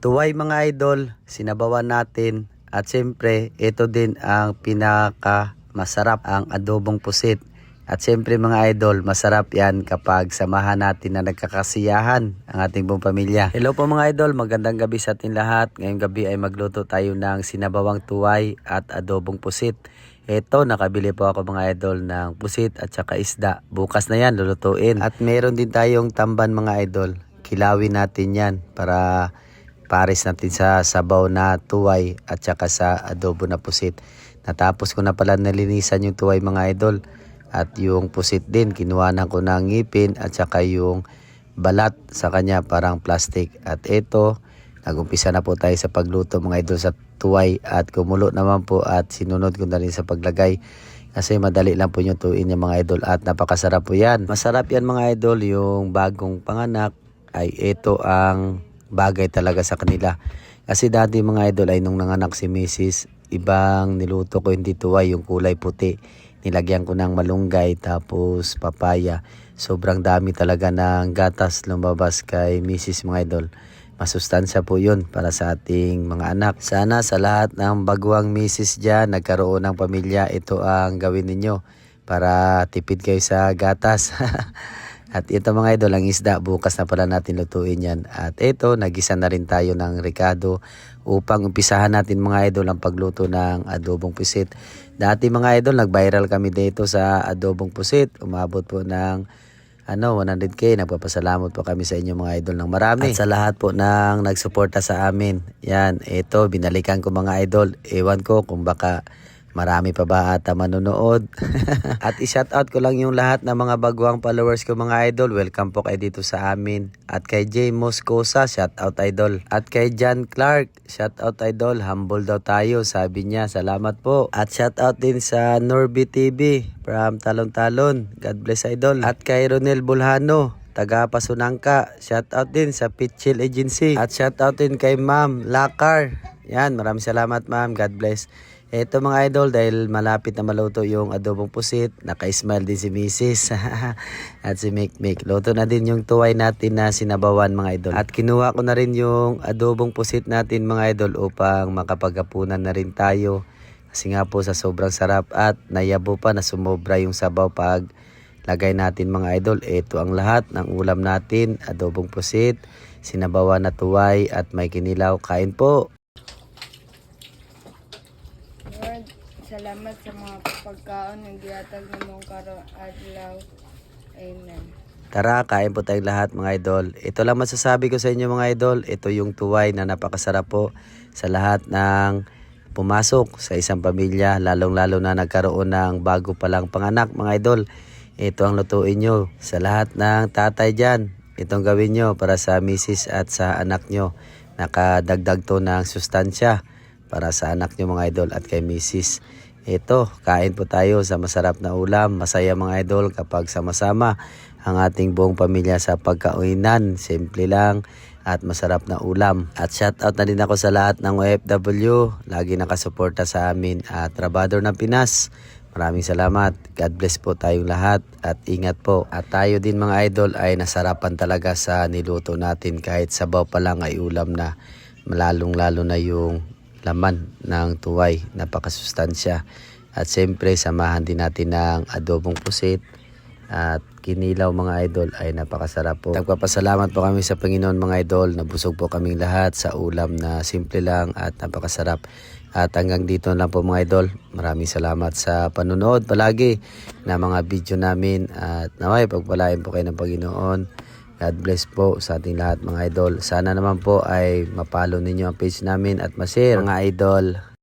Tuway mga idol, sinabawan natin at siyempre ito din ang pinaka masarap, ang adobong pusit. At siyempre mga idol, masarap yan kapag samahan natin na nagkakasiyahan ang ating buong pamilya. Hello po mga idol, magandang gabi sa ating lahat. Ngayong gabi ay magluto tayo ng sinabawang tuway at adobong pusit. Ito, nakabili po ako mga idol ng pusit at saka isda. Bukas na yan, lulutuin. At meron din tayong tamban mga idol. Kilawin natin yan para pares natin sa sabaw na tuway at saka sa adobo na pusit. Natapos ko na pala nalinisan yung tuway mga idol. At yung pusit din, kinuhanan ko ng ngipin at saka yung balat sa kanya parang plastic. At ito, nagumpisa na po tayo sa pagluto mga idol sa tuway. At kumulo naman po at sinunod ko na rin sa paglagay. Kasi madali lang po yung tuin yung mga idol at napakasarap po yan. Masarap yan mga idol, yung bagong panganak ay ito ang bagay talaga sa kanila. Kasi dati mga idol ay nung nanganak si Mrs. ibang niluto ko hindi tuway, yung kulay puti. Nilagyan ko ng malunggay tapos papaya. Sobrang dami talaga ng gatas lumabas kay Mrs. mga idol. Masustansya po yun para sa ating mga anak. Sana sa lahat ng baguang Mrs. dyan, nagkaroon ng pamilya, ito ang gawin ninyo para tipid kayo sa gatas. At ito mga idol, ang isda, bukas na pala natin lutuin yan. At ito, nagisa na rin tayo ng ricado upang umpisahan natin mga idol ang pagluto ng adobong pusit. Dati mga idol, nag-viral kami dito sa adobong pusit. Umabot po ng 100k. Nagpapasalamat po kami sa inyo mga idol ng marami. At sa lahat po ng nagsuporta sa amin. Yan, ito, binalikan ko mga idol. Ewan ko kung baka marami pa ba ata manonood. At i-shoutout ko lang yung lahat ng mga baguang followers ko mga idol. Welcome po kayo dito sa amin. At kay Jay Moscosa, shoutout idol. At kay John Clark, shoutout idol. Humble daw tayo, sabi niya. Salamat po. At shoutout din sa Norby TV from Talon Talon. God bless idol. At kay Ronel Bulhano, taga Pasunangka, shoutout din sa Pitchill Agency. At shoutout din kay Ma'am Lakar. Yan, maraming salamat ma'am. God bless. Ito mga idol, dahil malapit na maluto yung adobong pusit, naka-smile din si Mrs. At si Mikmik. Luto na din yung tuway natin na sinabawan mga idol. At kinuha ko na rin yung adobong pusit natin mga idol upang makapaghapunan na rin tayo. Kasi nga po sa sobrang sarap at nayabo pa na sumobra yung sabaw pag lagay natin mga idol. Ito ang lahat ng ulam natin, adobong pusit, sinabawan na tuway at may kinilaw. Kain po! Lord, salamat sa mga pagkaon ng gihatag na mong karon adlaw. Amen. Tara, kain po tayong lahat mga idol. Ito lang masasabi ko sa inyo mga idol. Ito yung tuway na napakasarap po sa lahat ng pumasok sa isang pamilya. Lalong-lalo na nagkaroon ng bago palang panganak mga idol. Ito ang lutuin nyo sa lahat ng tatay dyan. Itong gawin nyo para sa misis at sa anak nyo. Nakadagdag to ng sustansya para sa anak nyo mga idol at kay misis. Ito, kain po tayo sa masarap na ulam. Masaya mga idol kapag sama-sama ang ating buong pamilya sa pagkauinan. Simple lang at masarap na ulam. At shoutout na din ako sa lahat ng OFW. Lagi nakasuporta sa amin at Trabador ng Pinas. Maraming salamat. God bless po tayong lahat at ingat po. At tayo din mga idol ay nasarapan talaga sa niluto natin kahit sabaw pa lang ay ulam na. Lalong-lalo na yung laman ng tuway, napakasustansya. At siyempre samahan din natin ng adobong pusit at kinilaw mga idol ay napakasarap po. Nagpapasalamat po kami sa Panginoon mga idol, nabusog po kaming lahat sa ulam na simple lang at napakasarap. At hanggang dito lang po mga idol, maraming salamat sa panunood palagi na mga video namin at naway pagpalain po kayo ng Panginoon. God bless po sa ating lahat mga idol. Sana naman po ay mapalo ninyo ang page namin at ma-share mga idol.